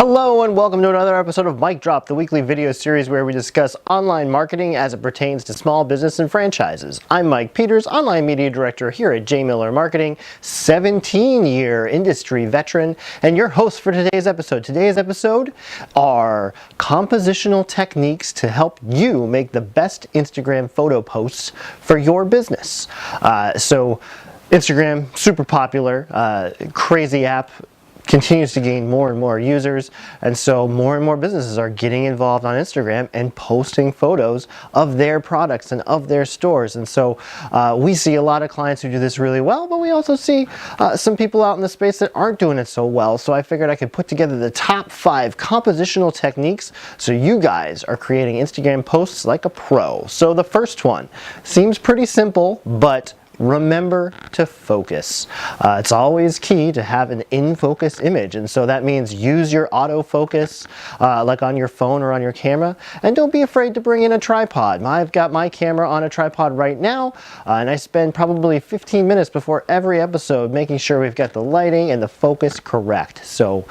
Hello and welcome to another episode of Mic Drop, the weekly video series where we discuss online marketing as it pertains to small business and franchises. I'm Mike Peters, Online Media Director here at J. Miller Marketing, 17-year industry veteran, and your host for today's episode. Today's episode are compositional techniques to help you make the best Instagram photo posts for your business. So Instagram, super popular, crazy app, continues to gain more and more users, and so more and more businesses are getting involved on Instagram and posting photos of their products and of their stores. And so we see a lot of clients who do this really well, but we also see some people out in the space that aren't doing it so well. So I figured I could put together the top 5 compositional techniques so you guys are creating Instagram posts like a pro. So the first one seems pretty simple, but remember to focus. It's always key to have an in-focus image, and so that means use your autofocus like on your phone or on your camera, and don't be afraid to bring in a tripod. I've got my camera on a tripod right now, and I spend probably 15 minutes before every episode making sure we've got the lighting and the focus correct. So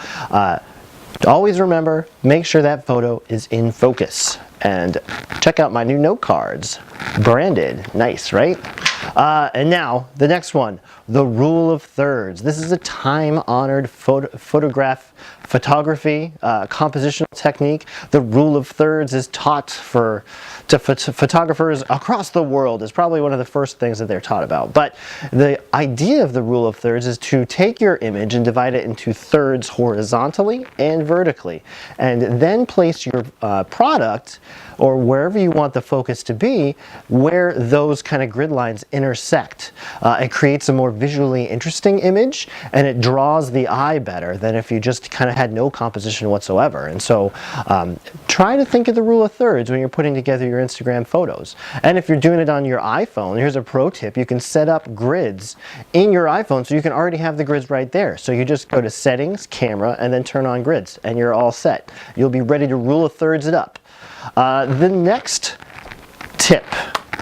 always remember, make sure that photo is in focus. And check out my new note cards. Branded. Nice, right? And now, the next one, the rule of thirds. This is a time-honored photography compositional technique. The rule of thirds is taught to photographers across the world. It's probably one of the first things that they're taught about. But the idea of the rule of thirds is to take your image and divide it into thirds horizontally and vertically, and then place your product or wherever you want the focus to be where those kind of grid lines intersect. It creates a more visually interesting image, and it draws the eye better than if you just kind of had no composition whatsoever. And so try to think of the rule of thirds when you're putting together your Instagram photos. And if you're doing it on your iPhone, here's a pro tip: you can set up grids in your iPhone so you can already have the grids right there. So you just go to Settings, Camera, and then turn on grids, and you're all set. You'll be ready to rule of thirds it up. The next tip,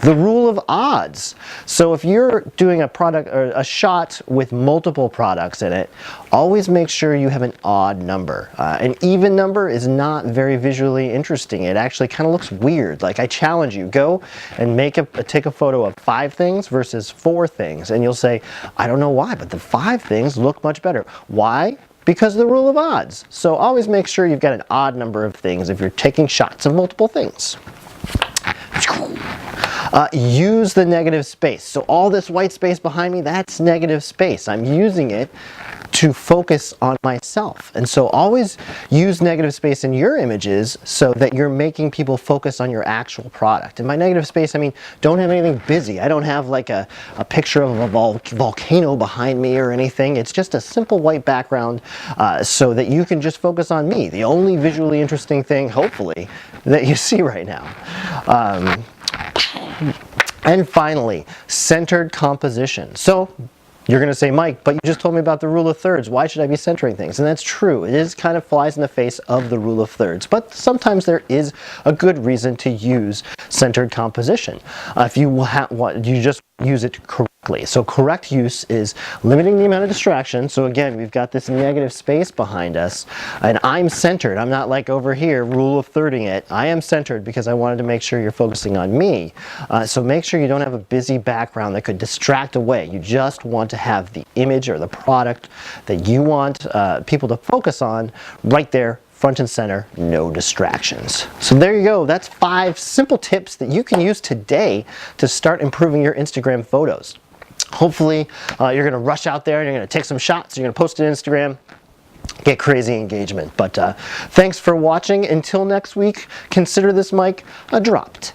the rule of odds. So if you're doing a product or a shot with multiple products in it, always make sure you have an odd number. An even number is not very visually interesting. It actually kind of looks weird. Like, I challenge you, go and take a photo of 5 things versus 4 things, and you'll say, I don't know why, but the 5 things look much better. Why? Because of the rule of odds. So always make sure you've got an odd number of things if you're taking shots of multiple things. Use the negative space. So all this white space behind me, that's negative space. I'm using it to focus on myself. And so always use negative space in your images so that you're making people focus on your actual product. And by negative space, I mean, don't have anything busy. I don't have like a picture of a volcano behind me or anything. It's just a simple white background so that you can just focus on me, the only visually interesting thing, hopefully, that you see right now. And finally, centered composition. So you're going to say, Mike, but you just told me about the rule of thirds. Why should I be centering things? And that's true. It is kind of flies in the face of the rule of thirds. But sometimes there is a good reason to use centered composition. If you just use it correctly. So correct use is limiting the amount of distraction. So again, we've got this negative space behind us, and I'm centered. I'm not like over here rule of thirding it. I am centered because I wanted to make sure you're focusing on me. So make sure you don't have a busy background that could distract away. You just want to have the image or the product that you want people to focus on right there, front and center, no distractions. So there you go. That's 5 simple tips that you can use today to start improving your Instagram photos. Hopefully you're going to rush out there and you're going to take some shots. You're going to post it on Instagram, get crazy engagement. But thanks for watching. Until next week, consider this mic dropped.